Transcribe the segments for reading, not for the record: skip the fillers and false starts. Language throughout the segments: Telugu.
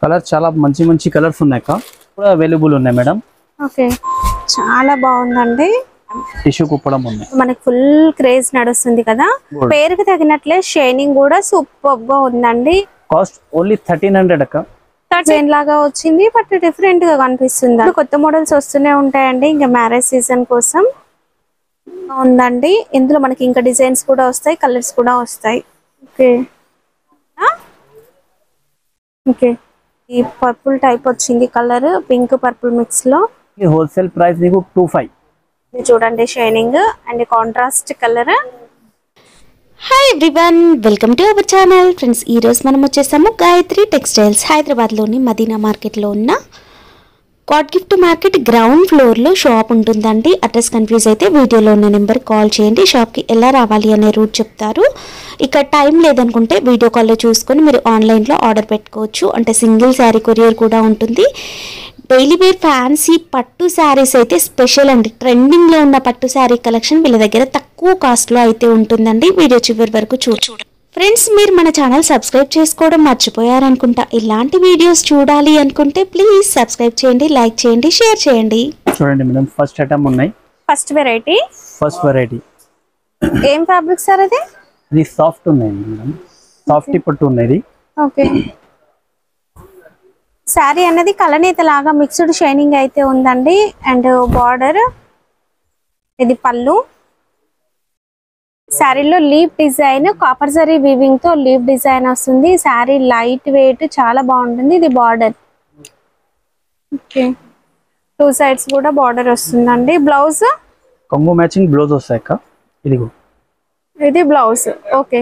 కలర్ చాలా మంచి మంచి కలర్స్ ఉన్నాయి అక్క, కూడా అవైలబుల్ ఉన్నాయి మేడం. ఓకే, చాలా బాగుందండి. టిష్యూ కుప్పడం ఉంది, మనకి ఫుల్ క్రేజ్ నడుస్తుంది కదా. పేరుకి తగినట్లే షైనింగ్ కూడా సూపర్ గా ఉందండి. కాస్ట్ ఓన్లీ 1300 అక్క. చైన్ లాగా వచ్చింది, బట్ డిఫరెంట్ గా కనిపిస్తుంది. కొత్త మోడల్స్ వస్తూనే ఉంటాయండి, ఇంకా మ్యారేజ్ సీజన్ కోసం ఉందండి. ఇందులో మనకి ఇంకా డిజైన్స్ కూడా వస్తాయి, కలర్స్ కూడా వస్తాయి. ఓకే ఓకే, ఈ పర్పుల్ టైప్ వచ్చింది కలర్, పింక్ పర్పుల్ మిక్స్ లో. ఈ హోల్సేల్ ప్రైస్ మీకు 25. ఇది చూడండి shining and contrast colour. Hi everyone, welcome to our channel. Friends, ఈరోజు మనం వచ్చేసాము గాయత్రి టెక్స్టైల్స్, హైదరాబాద్లోని మదీనా మార్కెట్లో ఉన్న గాడ్ గిఫ్ట్ మార్కెట్ గ్రౌండ్ ఫ్లోర్లో షాప్ ఉంటుందండి. అడ్రస్ కన్ఫ్యూజ్ అయితే వీడియోలో ఉన్న నెంబర్ కాల్ చేయండి. షాప్కి ఎలా రావాలి అనే రూట్ చెప్తారు. ఇక టైం లేదనుకుంటే వీడియో కాల్లో చూసుకొని మీరు ఆన్లైన్లో ఆర్డర్ పెట్టుకోవచ్చు. అంటే సింగిల్ శారీ కొరియర్ కూడా ఉంటుంది. డైలీ వేర్ ఫ్యాన్సీ పట్టు శారీస్ అయితే స్పెషల్ అండి. ట్రెండింగ్లో ఉన్న పట్టు శారీ కలెక్షన్ వీళ్ళ దగ్గర తక్కువ కాస్ట్లో అయితే ఉంటుందండి. వీడియో చివరి వరకు చూడండి. ఫ్రెండ్స్, మీరు మన ఛానల్ సబ్స్క్రైబ్ చేసుకోవడం మర్చిపోయారనుకుంటా. ఇలాంటి వీడియోస్ చూడాలి అనుకుంటే ప్లీజ్ సబ్స్క్రైబ్ చేయండి, లైక్ చేయండి, షేర్ చేయండి. చూడండి మేడం, ఫస్ట్ ఐటమ్ ఉన్నాయి. ఫస్ట్ వెరైటీ ఏం ఫ్యాబ్రిక్ సార్ అది? ఇది సాఫ్ట్ ఉన్నాయి మేడం, సాఫ్ట్ పట్టు ఉన్నాయి. ఓకే, శారీ అనేది కలనేత లాగా మిక్స్డ్ షైనింగ్ అయితే ఉందండి. అండ్ బార్డర్, ఇది పళ్ళు. శారీలో leaf design, copper zari weaving తో లీఫ్ డిజైన్ వస్తుంది. శారీ లైట్ వెయిట్, చాలా బాగుంటుంది. ఇది బార్డర్. ఓకే, టూ సైడ్స్ కూడా బార్డర్ వస్తుందండి. బ్లౌజ్ కొంగు మ్యాచింగ్ బ్లౌజ్ వస్తాయి అక్క. ఇదిగో ఇది బ్లౌజ్. ఓకే,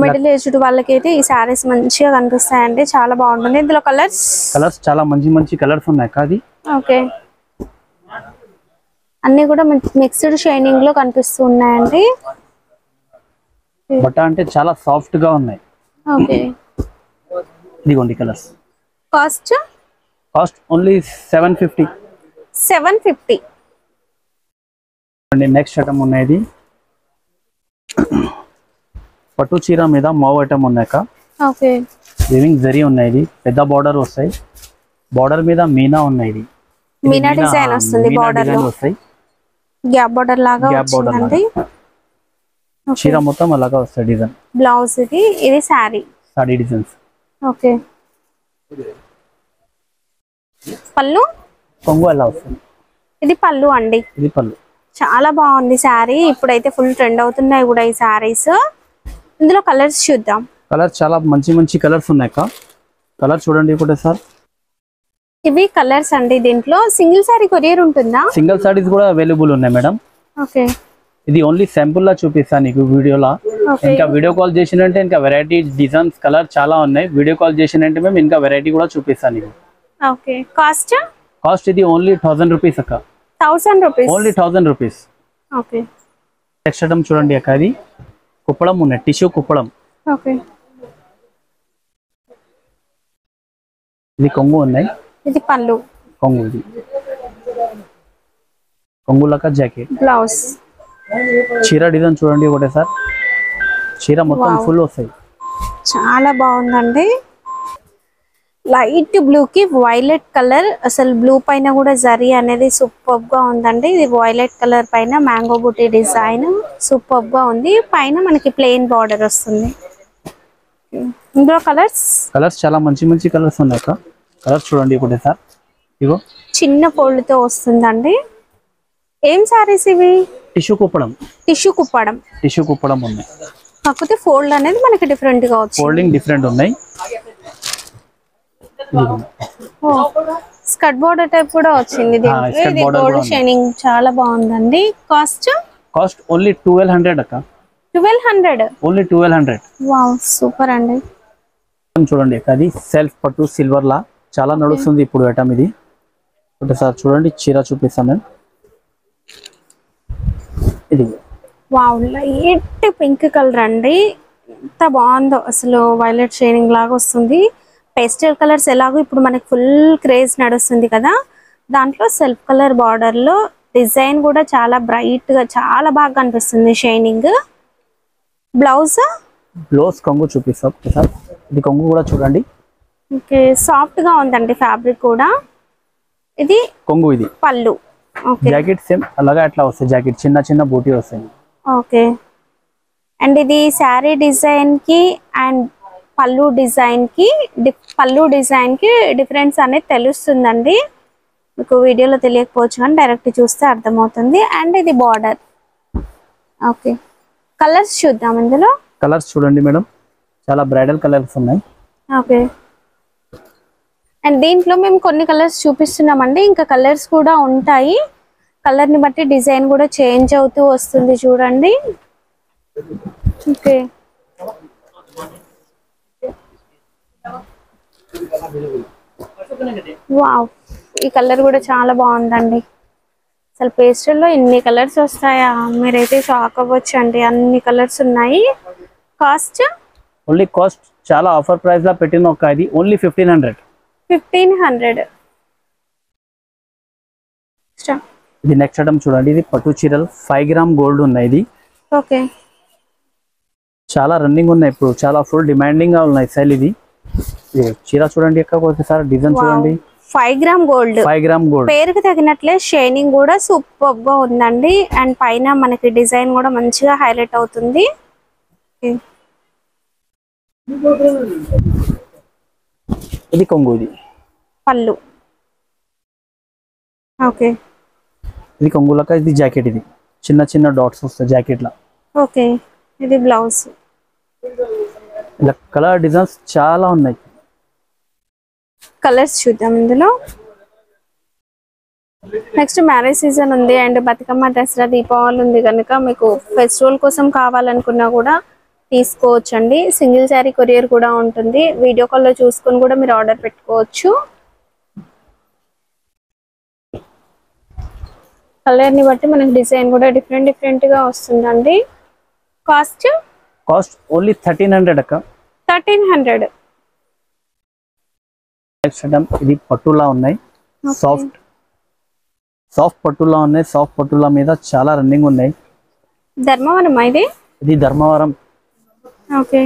మిడిల్ ఏజ్డ్ వాళ్ళకైతే ఈ శారీస్ మంచిగా కనిపిస్తాయండి, చాలా బాగుంటుంది. ఇందులో కలర్స్ చాలా మంచి మంచి కలర్స్ ఉన్నాయి అక్క. అది ఓకే, అన్ని కూడా మిక్స్డ్ షైనింగ్ లో కనిపిస్తూ ఉన్నాయండి. బట్ట అంటే చాలా సాఫ్ట్ గా ఉన్నాయి. ఓకే, ఇదిగోండి colours. Cost only 750. 750. Next item ఉన్నాయి. పట్టు చీర మీద మావ్ ఐటమ్ ఉన్నాయి అక్క. ఓకే, వీవింగ్ జరీ ఉన్నాయి. పెద్ద బార్డర్ వస్తాయి. బార్డర్ మీద మీనా ఉన్నాయి. మీనా డిజైన్ వస్తుంది. బార్డర్ లో వస్తాయి, గ్యాప్ బార్డర్ లాగా వచ్చిందండి. చీర మొత్తం అలాగా వస్తాయి డిజైన్. బ్లౌజ్ ఇది సారీ డిజైన్స్. ఓకే, పళ్ళు కొంగు ఎలా వస్తుంది. ఇది పళ్ళు అండి. ఇది పళ్ళు. చాలా బాగుంది శారీ. ఇప్పుడైతే ఫుల్ ట్రెండ్ అవుతున్నాయి కూడా ఈ శారీస్. ఇందులో కలర్స్ చూద్దాం. కలర్ చాలా మంచి మంచి కలర్స్ ఉన్నాయి అక్క. కలర్ చూడండి ఇప్పుడు సార్. ఇవి కలర్స్ అండి. దీంట్లో సింగిల్ సారీ కొరియర్ ఉంటుందా? సింగిల్ సారీస్ కూడా అవైలబుల్ ఉన్నాయి మేడం. ఓకే, ఇది ఓన్లీ శాంపుల్ లా చూపిస్తాను నీకు వీడియోలా. ఇంకా వీడియో కాల్ చేసినంటే ఇంకా వెరైటీ డిజైన్స్ కలర్ చాలా ఉన్నాయి. వీడియో కాల్ చేసినంటే మేము ఇంకా వెరైటీ కూడా చూపిస్తాను నీకు. ఓకే, కాస్ట్ ఇది ఓన్లీ 1000 రూపీస్ అక్క. 1000 rupees, only 1000 rupees. Okay, next item చూడండి అక్క. అది కుప్పడం ఉన్నాయి, టిష్యూ కుప్పడం. ఓకే, ఇది కొంగు ఉన్నాయి. ఇది పళ్ళు. కొంగు, ఇది కొంగులక జాకెట్. బ్లౌజ్. చీర డిజైన్ చూడండి ఒకటే సార్. చీర మొత్తం ఫుల్ వస్తాయి. చాలా బాగుందండి. లైట్ బ్లూ కి వైలెట్ కలర్. అసలు బ్లూ పైన కూడా జరీ అనేది సూపర్ గా ఉందండి. ఇది వైలెట్ కలర్ పైన మ్యాంగో బూటీ డిజైన్ సూపర్ గా ఉంది. పైన మనకి ప్లెయిన్ బార్డర్ వస్తుంది. ఇందులో కలర్స్ చాలా మంచి మంచి కలర్స్ ఉన్నాయి అక్క. కలర్ చూడండి ఒకటే సార్. ఇగో చిన్న ఫోల్డ్ తో వస్తుందండి. ఏం సారీస్ ఇవి? టిష్యూ కుప్పడం. టిష్యూ కుప్పడం ఉన్నాయి. కాకపోతే ఫోల్డ్ అనేది మనకి డిఫరెంట్ గా వచ్చింది. ఫోల్డింగ్ డిఫరెంట్ ఉన్నాయి. స్కర్ట్ బోర్డర్ టైప్ కూడా వచ్చింది. ఇది గోల్డ్ షైనింగ్ చాలా బాగుందండి. కాస్ట్ ఓన్లీ 1200 అక్క. 1200. ఓన్లీ 1200. వావ్, సూపర్ అండి. చూడండి అది సెల్ఫ్ పట్టు సిల్వర్ లా చాలా నడుస్తుంది ఇప్పుడు ఐటమ్. ఇది ఒకసారి చూడండి. చీర చూపిస్తాను నేను. ఇది వావ్, లైట్ పింక్ కలర్ అండి. ఎంత బాగుందో అసలు. వైలెట్ షైనింగ్ లాగా వస్తుంది. పేస్టల్ కలర్స్ ఎలాగో ఇప్పుడు మనకి ఫుల్ క్రేజ్ నడుస్తుంది కదా, దాంట్లో సెల్ఫ్ కలర్ బార్డర్ లో డిజైన్ కూడా చాలా బ్రైట్ గా చాలా బాగా కనిపిస్తుంది. షైనింగ్. బ్లౌజ్ బ్లౌజ్ కొంగు చూపిస్తా సార్. ఇది కొంగు కూడా చూడండి. ఓకే, సాఫ్ట్ గా ఉందండి ఫ్యాబ్రిక్ కూడా. ఇది కొంగు, ఇది పళ్ళు. ఓకే, జాకెట్ సేమ్ అలాగా అట్లా వస్తాయి. జాకెట్ చిన్న చిన్న బూటీ వస్తాయి. ఓకే. అండ్ ఇది శారీ డిజైన్ కి అండ్ పళ్ళు డిజైన్ కి డిఫరెన్స్ అనేది తెలుస్తుందండి. మీకు వీడియోలో తెలియకపోవచ్చు కానీ డైరెక్ట్ చూస్తే అర్థమవుతుంది. అండ్ ఇది బార్డర్. ఓకే, కలర్స్ చూద్దాం. ఇందులో కలర్స్ చూడండి మేడం, చాలా బ్రైడల్ కలర్స్ ఉన్నాయి. ఓకే, అండ్ దీంట్లో మేము కొన్ని కలర్స్ చూపిస్తున్నామండి, ఇంకా కలర్స్ కూడా ఉంటాయి. కలర్ని బట్టి డిజైన్ కూడా చేంజ్ అవుతూ వస్తుంది చూడండి. ఓకే, వావ్, ఈ కలర్ కూడా చాలా బాగుందండి. అసలు పేస్టల్లో ఇన్ని కలర్స్ వస్తాయా, మీరైతే షాక్ అవ్వచ్చు అండి. అన్ని కలర్స్ ఉన్నాయి. కాస్ట్ ఓన్లీ కాస్ట్ చాలా ఆఫర్ ప్రైస్ లా పెట్టిన ఒక ఇది ఓన్లీ 1500. ఇది నెక్స్ట్ ఐటమ్ చూడండి. ఇది పట్టు చీరలు 5 గ్రామ్ గోల్డ్ ఉన్నాయి. ఇది ఓకే, చాలా రన్నింగ్ ఉన్నాయి ఇప్పుడు, చాలా ఫుల్ డిమాండింగ్ గా ఉన్నాయి సెల్. ఇది చీర చూడండి, ఒకసారి డిజైన్ చూడండి. 5 గ్రామ్ గోల్డ్. 5 గ్రామ్ గోల్డ్ పేరుకి తగినట్లే షైనింగ్ కూడా సూపర్ గా ఉందండి. అండ్ పైన మనకి డిజైన్ కూడా మంచిగా హైలైట్ అవుతుంది. ఇది కొంగు, ఇది పళ్ళు. ఓకే, ఇది కొంగులక, ఇది జాకెట్. ఇది చిన్న చిన్న డాట్స్ వస్తాయి జాకెట్ లా. ఓకే, ఇది బ్లౌజ్. ఇలా కలర్ డిజైన్స్ చాలా ఉన్నాయి. కలర్స్ చూద్దాం ఇందులో. నెక్స్ట్ మ్యారేజ్ సీజన్ ఉంది అండ్ బతుకమ్మ, దసరా, దీపావళి ఉంది కనుక మీకు ఫెస్టివల్ కోసం కావాలనుకున్నా కూడా తీసుకోవచ్చండి. సింగిల్ శారీ కొరియర్ కూడా ఉంటుంది. వీడియో కాల్లో చూసుకొని కూడా మీరు ఆర్డర్ పెట్టుకోవచ్చు. కలర్ని బట్టి మనకి డిజైన్ కూడా డిఫరెంట్ గా వస్తుందండి. కాస్ట్ ఓన్లీ 1300 అక్క. 1300. నెక్స్ట్ ఐటమ్ ఇది పట్టులా ఉన్నాయి. సాఫ్ట్ పట్టులా ఉన్నాయి. సాఫ్ట్ పట్టులా మీద చాలా రన్నింగ్ ఉన్నాయి. ధర్మవరం ఇది ధర్మవరం. ఓకే,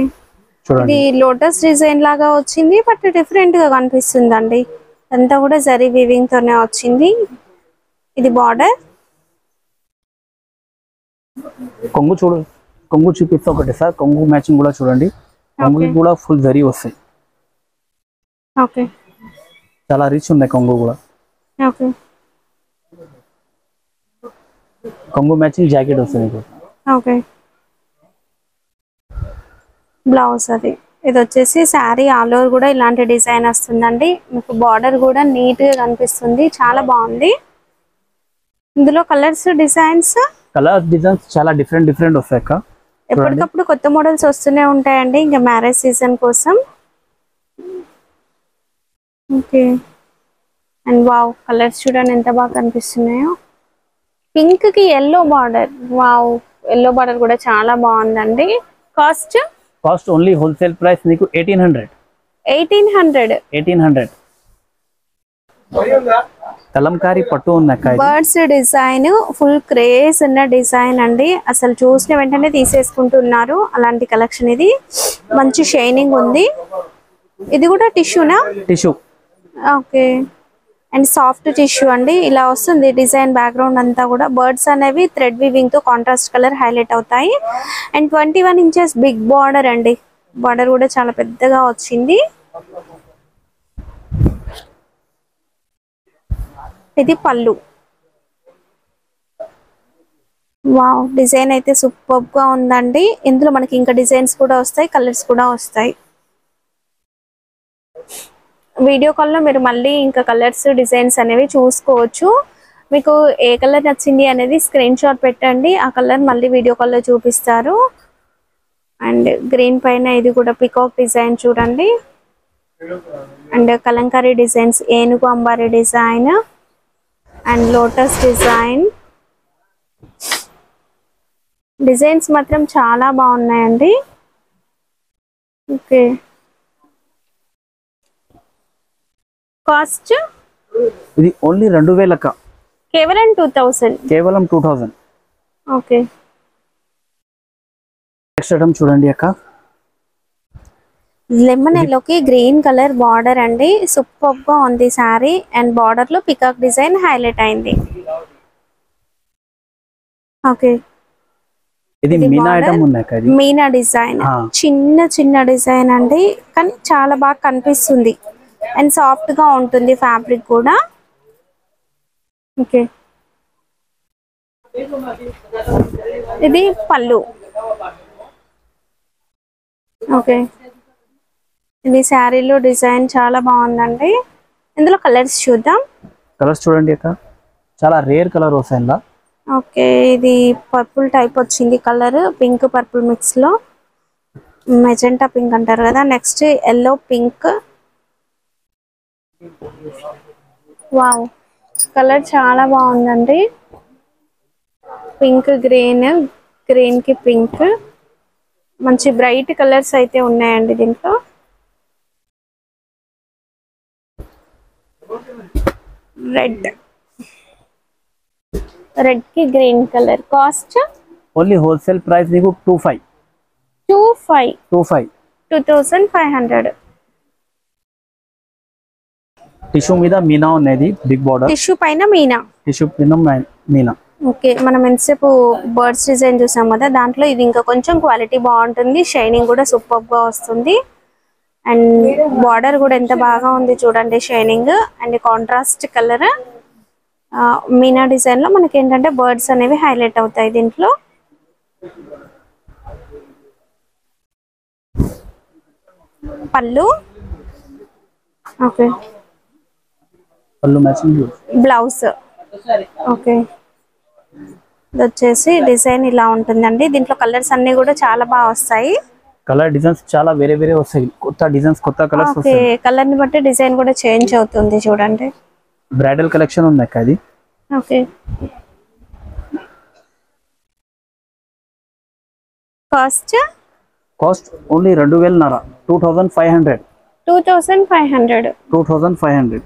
చూడండి. ఇది లోటస్ డిజైన్ లాగా వచ్చింది, బట్ డిఫరెంట్ గా కనిపిస్తుందండి. అంతా కూడా జరీ వీవింగ్ తోనే వచ్చింది. ఇది బార్డర్. కొంగు చూపిస్తా ఒకటి సార్. కొంగు మ్యాచింగ్ కూడా చూడండి. కొంగు కూడా ఫుల్ జరీ వస్తాయి. ఓకే, చాలా రిచ్ ఉన్నాయి కొంగు కూడా. ఓకే, కొంగు మ్యాచింగ్ జాకెట్ వస్తుంది. Okay, blouse. ఇది వచ్చేసి శారీ ఆల్ ఓవర్ కూడా ఇలాంటి డిజైన్ వస్తుందండి. మీకు బార్డర్ కూడా నీట్ గా కనిపిస్తుంది, చాలా బాగుంది. ఇందులో కలర్స్ డిజైన్స్ చాలా డిఫరెంట్ వస్తాయి అక్క. ఎప్పటికప్పుడు కొత్త మోడల్స్ వస్తూనే ఉంటాయండి, ఇంకా మ్యారేజ్ సీజన్ కోసం. ఓకే, అండ్ వావ్, కలర్స్ చూడండి ఎంత బాగా కనిపిస్తున్నాయో. పింక్ కి yellow border. Wow, yellow border కూడా చాలా బాగుందండి. కాస్ట్ ఓన్లీ హోల్సేల్ ప్రైస్ మీకు 1800. కలంకారీ పట్టు ఉంది అక్క. బర్డ్స్ డిజైన్ ఫుల్ క్రేజ్ ఉన్న డిజైన్ అండి. అసలు చూసిన వెంటనే తీసేసుకుంటున్నారు అలాంటి కలెక్షన్. ఇది మంచి షైనింగ్ ఉంది. ఇది కూడా టిష్యూనా? Tissue. Okay, and soft tissue అండి. ఇలా వస్తుంది డిజైన్. బ్యాక్గ్రౌండ్ అంతా కూడా బర్డ్స్ అనేవి థ్రెడ్ వీవింగ్ తో కాంట్రాస్ట్ కలర్ హైలైట్ అవుతాయి. అండ్ 21 ఇంచెస్ బిగ్ బార్డర్ అండి. బార్డర్ కూడా చాలా పెద్దగా వచ్చింది. ఇది పళ్ళు. వావ్, డిజైన్ అయితే సూపర్ గా ఉందండి. ఇందులో మనకి ఇంకా డిజైన్స్ కూడా వస్తాయి, కలర్స్ కూడా వస్తాయి. వీడియో కాల్లో మీరు మళ్ళీ ఇంకా కలర్స్ డిజైన్స్ అనేవి చూసుకోవచ్చు. మీకు ఏ కలర్ నచ్చింది అనేది స్క్రీన్ షాట్ పెట్టండి, ఆ కలర్ మళ్ళీ వీడియో కాల్లో చూపిస్తారు. అండ్ గ్రీన్ పైన ఇది కూడా పికాక్ డిజైన్ చూడండి. అండ్ కలంకారీ డిజైన్స్, ఏనుగు అంబారీ design and lotus design. Designs మాత్రం చాలా బాగున్నాయండి. ఓకే, కాస్ట్ ఇది ఓన్లీ 2000 అక్క. కేవలం 2000. ఓకే, నెక్స్ట్ ఐటమ్ చూడండి అక్క. లెమన్ ఎల్లోకి గ్రీన్ కలర్ బార్డర్ అండి, సూపర్ గా ఉంది శారీ. అండ్ బార్డర్ లో పికాక్ డిజైన్ హైలైట్ అయింది. ఓకే, ఇది మీనా ఐటమ్ ఉన్నాయి కదా, మీనా డిజైన్, చిన్న చిన్న డిజైన్ అండి, కానీ చాలా బాగా కనిపిస్తుంది. అండ్ సాఫ్ట్ గా ఉంటుంది ఫ్యాబ్రిక్ కూడా. ఓకే, ఇది పళ్ళు. ఓకే, ఇది శారీలో డిజైన్ చాలా బాగుందండి. ఇందులో కలర్స్ చూద్దాం. కలర్స్ చూడండి అక్క, చాలా రేర్ కలర్ వస్తాయి ఇలా. ఓకే, ఇది పర్పుల్ టైప్ వచ్చింది కలర్, పింక్ పర్పుల్ మిక్స్ లో, మెజెంటా పింక్ అంటారు కదా. Next yellow pink. Wow, colour చాలా బాగుందండి. పింక్ గ్రీన్, గ్రీన్ కి పింక్, మంచి బ్రైట్ కలర్స్ అయితే ఉన్నాయండి దీంట్లో. రెడ్, రెడ్ కి green colour. Cost only wholesale price నీకు 2500. టిష్యూ మీద మీనా ఉన్నది, బిగ్ బార్డర్. టిష్యూ పైన మీనా. టిష్యూ పైన మీనా. ఓకే, మనం ఎంతసేపు బర్డ్స్ డిజైన్ చూసాం కదా, దాంట్లో ఇది ఇంకా కొంచెం క్వాలిటీ బాగుంటుంది. షైనింగ్ కూడా సూపర్ గా వస్తుంది. అండ్ బార్డర్ కూడా ఎంత బాగా ఉంది చూడండి, shining. And contrast colour Meena design లో మనకి ఏంటంటే బర్డ్స్ అనేవి హైలైట్ అవుతాయి దీంట్లో. పళ్ళు. ఓకే, పళ్ళు మ్యాచింగ్ బ్లౌజ్. ఓకే, ఇది వచ్చేసి డిజైన్ ఇలా ఉంటుందండి. దీంట్లో కలర్స్ అన్ని కూడా చాలా బాగా వస్తాయి. కలర్ డిజైన్స్ చాలా వేరే వేరే వస్తాయి, కొత్త డిజైన్స్, కొత్త కలర్స్ వస్తాయి. కలర్ ని బట్టి డిజైన్ కూడా చేంజ్ అవుతుంది చూడండి. బ్రైడల్ కలెక్షన్ ఉంది అక్క ఇది. Okay, cost only 2500. 2500.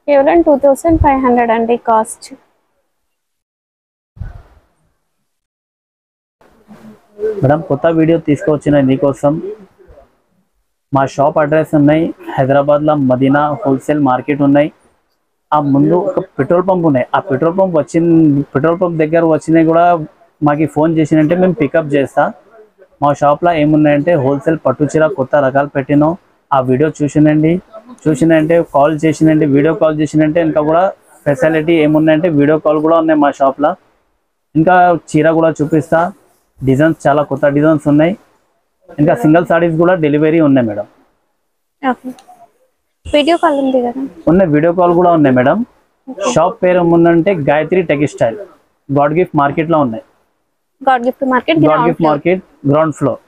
కేవలం 2500 అండి కాస్ట్. మేడం కొత్త వీడియో తీసుకొచ్చిన నీకోసం. మా షాప్ అడ్రస్ ఉన్నాయి హైదరాబాద్లో, మదీనా హోల్సేల్ మార్కెట్ ఉన్నాయి. ఆ ముందు ఒక పెట్రోల్ పంప్ ఉన్నాయి. ఆ పెట్రోల్ పంప్ దగ్గర వచ్చినాయి కూడా మాకు ఫోన్ చేసినంటే మేము పికప్ చేస్తా. మా షాప్లో ఏమున్నాయంటే హోల్సేల్ పట్టు చీర కొత్త రకాలు పెట్టినాం. ఆ వీడియో చూసినంటే కాల్ చేసినంటే, వీడియో కాల్ చేసినంటే ఇంకా కూడా ఫెసిలిటీ ఏమున్నాయంటే వీడియో కాల్ కూడా ఉన్నాయి మా షాప్లో. ఇంకా చీర కూడా చూపిస్తా. డిజైన్స్ చాలా కొత్త డిజైన్స్ ఉన్నాయి. ఇంకా సింగిల్ సారీస్ కూడా డెలివరీ ఉన్నాయి మేడం. వీడియో కాల్ ఉంది కదా, ఉన్నాయి, వీడియో కాల్ కూడా ఉన్నాయి మేడం. షాప్ పేరు ఏముందంటే Gayatri textile, God gift market లో ఉన్నాయి. God gift market ground floor.